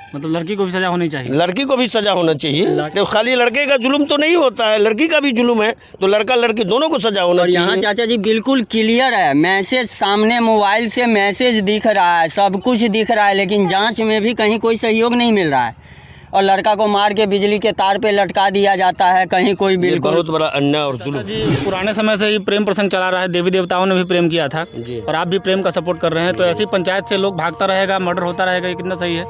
मतलब लड़की को भी सजा होनी चाहिए। लड़की को भी सजा होना चाहिए। तो खाली लड़के का जुल्म तो नहीं होता है, लड़की का भी जुल्म है, तो लड़का लड़की दोनों को सजा होना और चाहिए। यहाँ चाचा जी बिल्कुल क्लियर है, मैसेज सामने मोबाइल से मैसेज दिख रहा है, सब कुछ दिख रहा है, लेकिन जांच में भी कहीं कोई सहयोग नहीं मिल रहा है और लड़का को मार के बिजली के तार पे लटका दिया जाता है, कहीं कोई बिल्कुल बहुत बड़ा अन्याय और जुल्म। जी पुराने समय से ही प्रेम प्रसंग चला रहा है, देवी देवताओं ने भी प्रेम किया था और आप भी प्रेम का सपोर्ट कर रहे हैं, तो ऐसी पंचायत से लोग भागता रहेगा, मर्डर होता रहेगा, ये कितना सही है?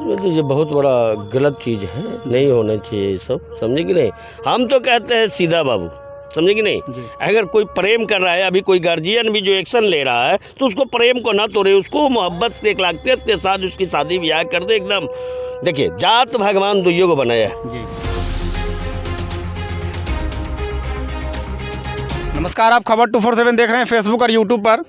ये बहुत बड़ा गलत चीज़ है, नहीं होना चाहिए ये सब, समझे कि नहीं। हम तो कहते हैं सीधा बाबू, समझे कि नहीं। अगर कोई प्रेम कर रहा है, अभी कोई गार्जियन भी जो एक्शन ले रहा है, तो उसको प्रेम को ना तोड़े, उसको मोहब्बत से एक लाख्यत के साथ उसकी शादी ब्याह कर दे एकदम। देखिए जात भगवान दुइयों को बनाया है। जी नमस्कार, आप खबर 247 देख रहे हैं फेसबुक और यूट्यूब पर।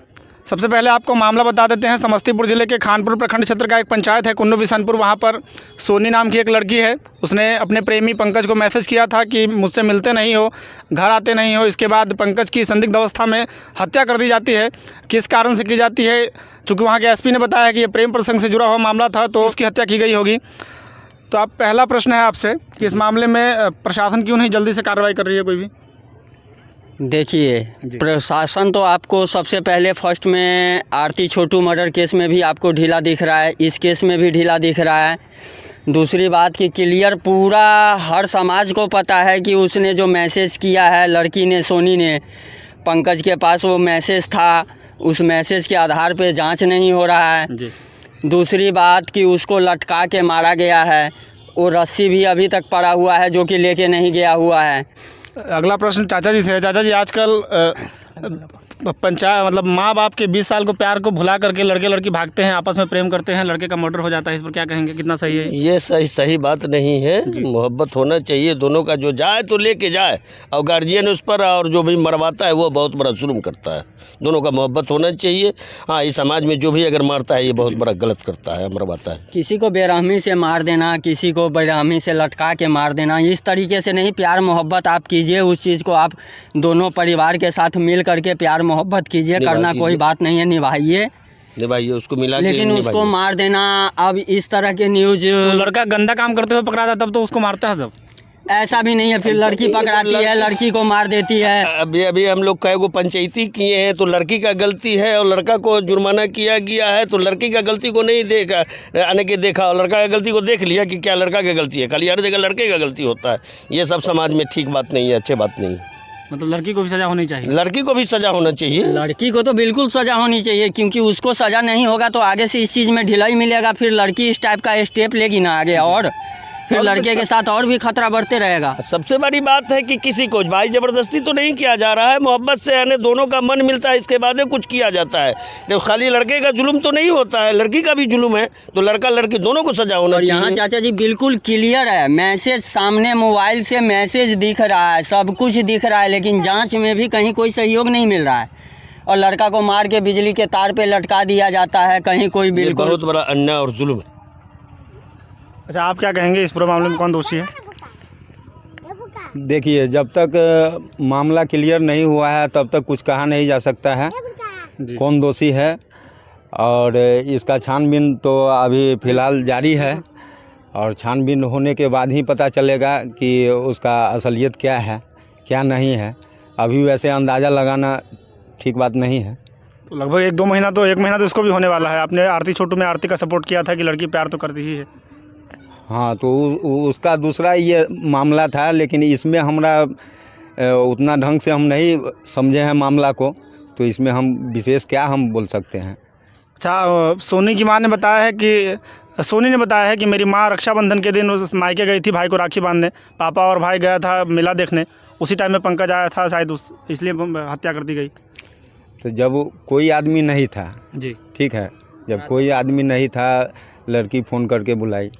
सबसे पहले आपको मामला बता देते हैं। समस्तीपुर जिले के खानपुर प्रखंड क्षेत्र का एक पंचायत है कुन्नू बिशनपुर, वहाँ पर सोनी नाम की एक लड़की है। उसने अपने प्रेमी पंकज को मैसेज किया था कि मुझसे मिलते नहीं हो, घर आते नहीं हो। इसके बाद पंकज की संदिग्ध अवस्था में हत्या कर दी जाती है। किस कारण से की जाती है, चूँकि वहाँ के एसपी ने बताया कि ये प्रेम प्रसंग से जुड़ा हुआ मामला था, तो उसकी हत्या की गई होगी। तो अब पहला प्रश्न है आपसे कि इस मामले में प्रशासन क्यों नहीं जल्दी से कार्रवाई कर रही है कोई भी? देखिए, प्रशासन तो आपको सबसे पहले फर्स्ट में आरती छोटू मर्डर केस में भी आपको ढीला दिख रहा है, इस केस में भी ढीला दिख रहा है। दूसरी बात कि क्लियर पूरा हर समाज को पता है कि उसने जो मैसेज किया है लड़की ने, सोनी ने, पंकज के पास वो मैसेज था, उस मैसेज के आधार पे जांच नहीं हो रहा है जी। दूसरी बात कि उसको लटका के मारा गया है, वो रस्सी भी अभी तक पड़ा हुआ है जो कि लेके नहीं गया हुआ है। अगला प्रश्न चाचा जी से है। चाचा जी, आजकल पंचायत मतलब माँ बाप के 20 साल को प्यार को भुला करके लड़के लड़की भागते हैं, आपस में प्रेम करते हैं, लड़के का मर्डर हो जाता है, इस पर क्या कहेंगे, कितना सही है? ये सही बात नहीं है। मोहब्बत होना चाहिए दोनों का, जो जाए तो लेके जाए, और गार्जियन उस पर, और जो भी मरवाता है वो बहुत बड़ा जुल्म करता है। दोनों का मोहब्बत होना चाहिए। हाँ, इस समाज में जो भी अगर मारता है ये बहुत बड़ा गलत करता है, मरवाता है। किसी को बेरहमी से मार देना, किसी को बेरहमी से लटका के मार देना, इस तरीके से नहीं। प्यार मोहब्बत आप कीजिए, उस चीज़ को आप दोनों परिवार के साथ मिल करके प्यार मोहब्बत कीजिए, करना कोई बात नहीं है, निभाइए उसको मिला, लेकिन उसको मार देना, अब इस तरह के न्यूज। तो लड़का गंदा काम करते हुए पकड़ा था तब तो उसको मारता है सब? ऐसा भी नहीं है, फिर लड़की पकड़ाती है, लड़की को मार देती है। अभी हम लोग कई गो पंचायती किए हैं, तो लड़की का गलती है और लड़का को जुर्माना किया गया है, तो लड़की का गलती को नहीं देखा, आने के देखा, और लड़का का गलती को देख लिया कि क्या लड़का की गलती है। खाली हर जगह लड़के का गलती होता है, ये सब समाज में ठीक बात नहीं है, अच्छी बात नहीं है। मतलब लड़की को भी सजा होनी चाहिए। लड़की को भी सजा होना चाहिए। लड़की को तो बिल्कुल सजा होनी चाहिए, क्योंकि उसको सजा नहीं होगा तो आगे से इस चीज़ में ढिलाई मिलेगा, फिर लड़की इस टाइप का स्टेप लेगी ना आगे, और फिर लड़के के साथ और भी खतरा बढ़ते रहेगा। सबसे बड़ी बात है कि किसी को भाई जबरदस्ती तो नहीं किया जा रहा है, मोहब्बत से यानी दोनों का मन मिलता है, इसके बाद कुछ किया जाता है। तो खाली लड़के का जुल्म तो नहीं होता है, लड़की का भी जुल्म है, तो लड़का लड़की दोनों को सजा होना चाहिए। और यहाँ चाचा जी बिल्कुल क्लियर है, मैसेज सामने मोबाइल से मैसेज दिख रहा है, सब कुछ दिख रहा है, लेकिन जाँच में भी कहीं कोई सहयोग नहीं मिल रहा है और लड़का को मार के बिजली के तार पे लटका दिया जाता है, कहीं कोई बिल्कुल बहुत बड़ा अन्याय और जुल्म है। अच्छा, आप क्या कहेंगे, इस पूरे मामले में कौन दोषी है? देखिए, जब तक मामला क्लियर नहीं हुआ है तब तक कुछ कहा नहीं जा सकता है कौन दोषी है, और इसका छानबीन तो अभी फ़िलहाल जारी है, और छानबीन होने के बाद ही पता चलेगा कि उसका असलियत क्या है क्या नहीं है। अभी वैसे अंदाज़ा लगाना ठीक बात नहीं है। तो लगभग 1 महीना तो इसको भी होने वाला है। आपने आरती छोटू में आरती का सपोर्ट किया था कि लड़की प्यार तो करती ही है। हाँ, तो उसका दूसरा ये मामला था, लेकिन इसमें हमरा उतना ढंग से हम नहीं समझे हैं मामला को, तो इसमें हम विशेष क्या हम बोल सकते हैं। अच्छा, सोनी की माँ ने बताया है कि सोनी ने बताया है कि मेरी माँ रक्षाबंधन के दिन उस मायके गई थी भाई को राखी बांधने, पापा और भाई गया था मेला देखने, उसी टाइम में पंकज आया था शायद, इसलिए हत्या कर दी गई। तो जब कोई आदमी नहीं था जी, ठीक है, जब कोई आदमी नहीं था, लड़की फ़ोन करके बुलाई,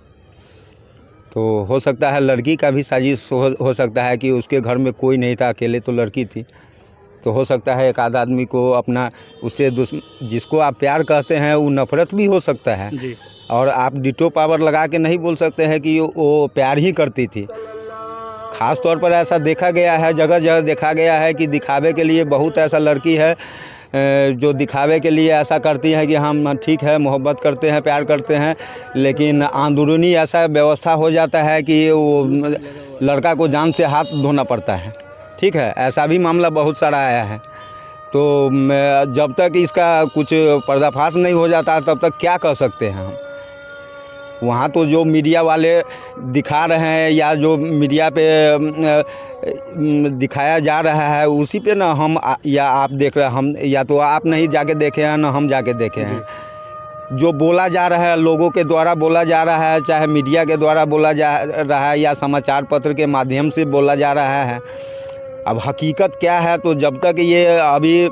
तो हो सकता है लड़की का भी साजिश हो सकता है कि उसके घर में कोई नहीं था, अकेले तो लड़की थी, तो हो सकता है एक आध आदमी को अपना उससे जिसको आप प्यार कहते हैं वो नफ़रत भी हो सकता है जी। और आप डिटो पावर लगा के नहीं बोल सकते हैं कि वो प्यार ही करती थी। ख़ास तौर पर ऐसा देखा गया है, जगह जगह देखा गया है कि दिखावे के लिए बहुत ऐसा लड़की है जो दिखावे के लिए ऐसा करती हैं कि हम ठीक है मोहब्बत करते हैं प्यार करते हैं, लेकिन अंदरूनी ऐसा व्यवस्था हो जाता है कि वो लड़का को जान से हाथ धोना पड़ता है। ठीक है, ऐसा भी मामला बहुत सारा आया है। तो जब तक इसका कुछ पर्दाफाश नहीं हो जाता तब तक क्या कह सकते हैं हम। वहाँ तो जो मीडिया वाले दिखा रहे हैं या जो मीडिया पे दिखाया जा रहा है उसी पे ना हम या आप देख रहे हैं, हम या तो आप नहीं जाके देखे हैं ना हम जाके देखे हैं। जो बोला जा रहा है लोगों के द्वारा बोला जा रहा है, चाहे मीडिया के द्वारा बोला जा रहा है या समाचार पत्र के माध्यम से बोला जा रहा है, अब हकीकत क्या है तो जब तक ये अभी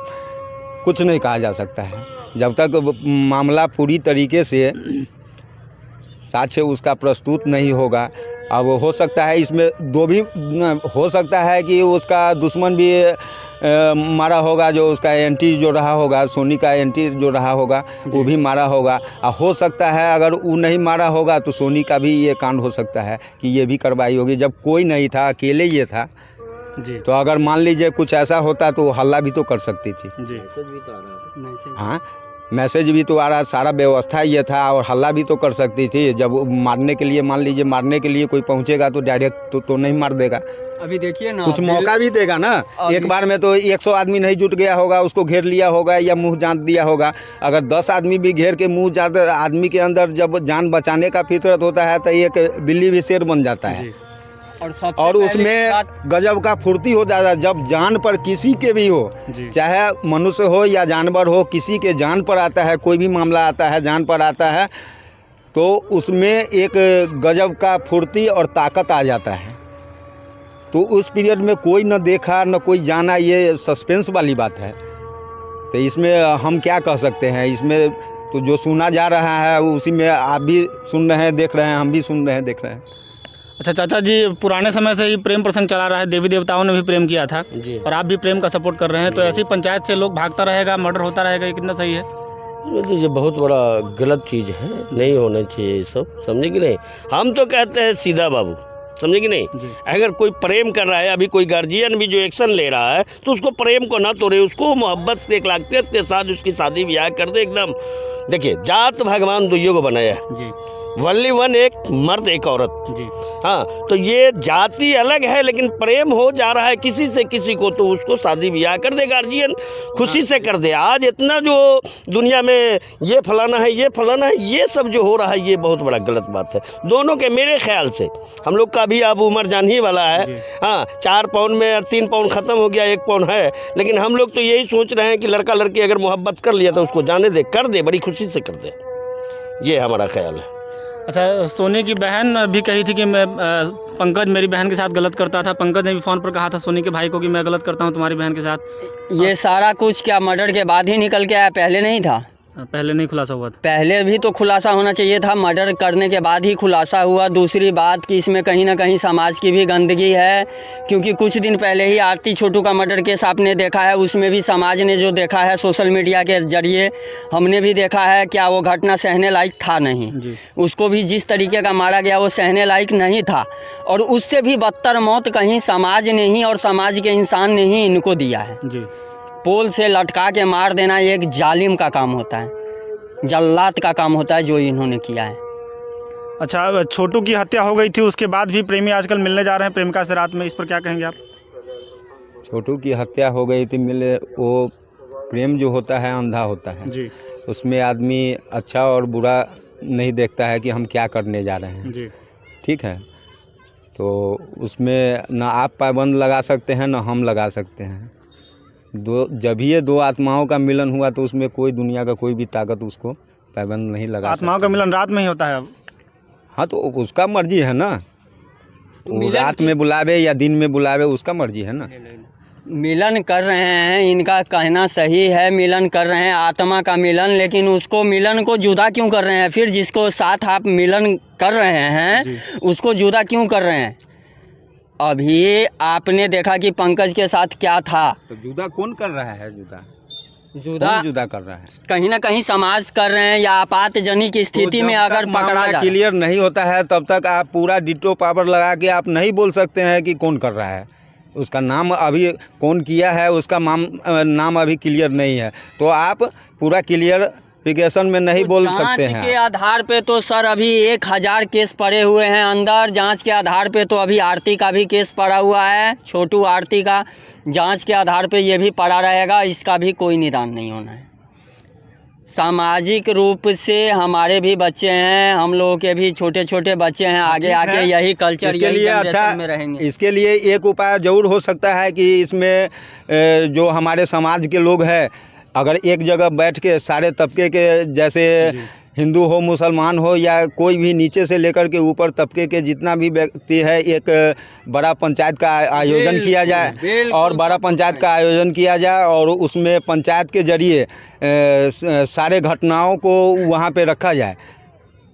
कुछ नहीं कहा जा सकता है। जब तक मामला पूरी तरीके से साक्ष्य उसका प्रस्तुत नहीं होगा। अब हो सकता है इसमें दो भी हो सकता है कि उसका दुश्मन भी मारा होगा, जो उसका एंटी जो रहा होगा, सोनी का एंटी जो रहा होगा वो भी मारा होगा। हो सकता है अगर वो नहीं मारा होगा तो सोनी का भी ये कांड हो सकता है कि ये भी कार्रवाई होगी। जब कोई नहीं था, अकेले ये था जी। तो अगर मान लीजिए कुछ ऐसा होता तो हल्ला भी तो कर सकती थी जी। हाँ, मैसेज भी तो आ रहा, सारा व्यवस्था ये था और हल्ला भी तो कर सकती थी। जब मारने के लिए मान लीजिए मारने के लिए कोई पहुंचेगा तो डायरेक्ट तो नहीं मार देगा, अभी देखिए ना कुछ मौका भी देगा ना। एक बार में तो 100 आदमी नहीं जुट गया होगा, उसको घेर लिया होगा या मुंह जांच दिया होगा। अगर 10 आदमी भी घेर के मुंह जांच, आदमी के अंदर जब जान बचाने का फितरत होता है तो एक बिल्ली भी शेर बन जाता है। और उसमें गजब का फुर्ती हो जाता है जब जान पर किसी के भी हो, चाहे मनुष्य हो या जानवर हो, किसी के जान पर आता है, कोई भी मामला आता है जान पर आता है तो उसमें एक गजब का फुर्ती और ताकत आ जाता है। तो उस पीरियड में कोई न देखा न कोई जाना, ये सस्पेंस वाली बात है। तो इसमें हम क्या कह सकते हैं, इसमें तो जो सुना जा रहा है उसी में आप भी सुन रहे हैं, देख रहे हैं, हम भी सुन रहे हैं, देख रहे हैं। अच्छा चाचा जी, पुराने समय से ही प्रेम प्रसंग चला रहा है, देवी देवताओं ने भी प्रेम किया था जी। और आप भी प्रेम का सपोर्ट कर रहे हैं, तो ऐसी पंचायत से लोग भागता रहेगा, मर्डर होता रहेगा, ये कितना सही है? ये बहुत बड़ा गलत चीज़ है, नहीं होना चाहिए ये सब, समझे कि नहीं। हम तो कहते हैं सीधा बाबू, समझे कि नहीं। अगर कोई प्रेम कर रहा है, अभी कोई गार्जियन भी जो एक्शन ले रहा है तो उसको प्रेम को ना तोड़े, उसको मोहब्बत से, इखलासियत के साथ उसकी शादी ब्याह कर दे एकदम। देखिए, जात भगवान दुइयों को बनाया है, वनली वन, एक मर्द एक औरत जी। हाँ, तो ये जाति अलग है लेकिन प्रेम हो जा रहा है किसी से किसी को तो उसको शादी ब्याह कर दे, गार्जियन खुशी से कर दे। आज इतना जो दुनिया में ये फलाना है, ये फलाना है, ये सब जो हो रहा है ये बहुत बड़ा गलत बात है दोनों के। मेरे ख्याल से हम लोग का भी अब उम्र जान ही वाला है। हाँ, 4 पाउंड में 3 पाउंड ख़त्म हो गया, 1 पाउंड है, लेकिन हम लोग तो यही सोच रहे हैं कि लड़का लड़की अगर मोहब्बत कर लिया तो उसको जाने दे, कर दे, बड़ी खुशी से कर दे, ये हमारा ख्याल है। अच्छा, सोनी की बहन भी कही थी कि मैं पंकज मेरी बहन के साथ गलत करता था। पंकज ने भी फ़ोन पर कहा था सोनी के भाई को कि मैं गलत करता हूं तुम्हारी बहन के साथ। ये सारा कुछ क्या मर्डर के बाद ही निकल के आया, पहले नहीं था? पहले नहीं खुलासा हुआ था? पहले भी तो खुलासा होना चाहिए था, मर्डर करने के बाद ही खुलासा हुआ। दूसरी बात कि इसमें कहीं ना कहीं समाज की भी गंदगी है, क्योंकि कुछ दिन पहले ही आरती छोटू का मर्डर केस आपने देखा है, उसमें भी समाज ने जो देखा है सोशल मीडिया के जरिए हमने भी देखा है, क्या वो घटना सहने लायक था नहीं। उसको भी जिस तरीके का मारा गया वो सहने लायक नहीं था, और उससे भी बदतर मौत कहीं समाज ने ही और समाज के इंसान ने ही इनको दिया है। पोल से लटका के मार देना ये एक जालिम का काम होता है, जल्लाद का काम होता है जो इन्होंने किया है। अच्छा, छोटू की हत्या हो गई थी, उसके बाद भी प्रेमी आजकल मिलने जा रहे हैं प्रेमिका से रात में, इस पर क्या कहेंगे आप? छोटू की हत्या हो गई थी, मिले, वो प्रेम जो होता है अंधा होता है जी। उसमें आदमी अच्छा और बुरा नहीं देखता है कि हम क्या करने जा रहे हैं जी। ठीक है, तो उसमें ना आप पाबंद लगा सकते हैं ना हम लगा सकते हैं। जब ये 2 आत्माओं का मिलन हुआ तो उसमें कोई दुनिया का कोई भी ताकत उसको पाबंद नहीं लगा। आत्माओं का मिलन रात में ही होता है अब? हाँ, तो उसका मर्जी है ना, तो रात में बुलावे या दिन में बुलावे उसका मर्जी है ना। मिलन कर रहे हैं, इनका कहना सही है, मिलन कर रहे हैं, आत्मा का मिलन, लेकिन उसको मिलन को जुदा क्यों कर रहे हैं? फिर जिसको साथ आप मिलन कर रहे हैं उसको जुदा क्यों कर रहे हैं? अभी आपने देखा कि पंकज के साथ क्या था, तो जुदा कौन कर रहा है? जुदा कर रहा है, कहीं ना कहीं समाज कर रहे हैं, या आपातजनी की स्थिति में अगर पकड़ा जाए, क्लियर नहीं होता है तब तक आप पूरा डिटो पावर लगा के आप नहीं बोल सकते हैं कि कौन कर रहा है। उसका नाम अभी कौन किया है उसका नाम अभी क्लियर नहीं है, तो आप पूरा क्लियरिफिकेशन में नहीं बोल सकते हैं। जांच के आधार पे तो सर अभी 1000 केस पड़े हुए हैं अंदर। जांच के आधार पे तो अभी आरती का भी केस पड़ा हुआ है, छोटू आरती का। जांच के आधार पे ये भी पड़ा रहेगा, इसका भी कोई निदान नहीं होना है। सामाजिक रूप से हमारे भी बच्चे हैं, हम लोगों के भी छोटे छोटे बच्चे हैं, आगे आके यही कल्चर इसके लिए अच्छा में रहेंगे। इसके लिए एक उपाय ज़रूर हो सकता है कि इसमें जो हमारे समाज के लोग हैं, अगर एक जगह बैठ के सारे तबके के, जैसे हिंदू हो, मुसलमान हो, या कोई भी नीचे से लेकर के ऊपर तबके के जितना भी व्यक्ति है, एक बड़ा पंचायत का आयोजन किया जाए और बड़ा पंचायत का आयोजन किया जाए और उसमें पंचायत के जरिए सारे घटनाओं को वहाँ पे रखा जाए।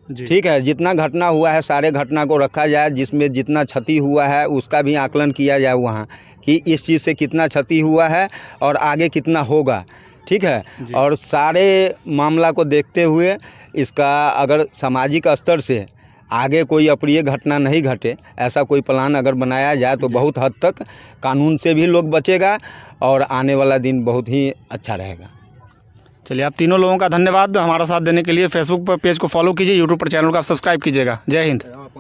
ठीक है, जितना घटना हुआ है सारे घटना को रखा जाए, जिसमें जितना क्षति हुआ है उसका भी आकलन किया जाए वहाँ, कि इस चीज़ से कितना क्षति हुआ है और आगे कितना होगा। ठीक है, और सारे मामला को देखते हुए इसका अगर सामाजिक स्तर से आगे कोई अप्रिय घटना नहीं घटे, ऐसा कोई प्लान अगर बनाया जाए तो बहुत हद तक कानून से भी लोग बचेगा और आने वाला दिन बहुत ही अच्छा रहेगा। चलिए, आप तीनों लोगों का धन्यवाद हमारा साथ देने के लिए। फेसबुक पर पेज को फॉलो कीजिए, यूट्यूब पर चैनल को आप सब्सक्राइब कीजिएगा। जय हिंद।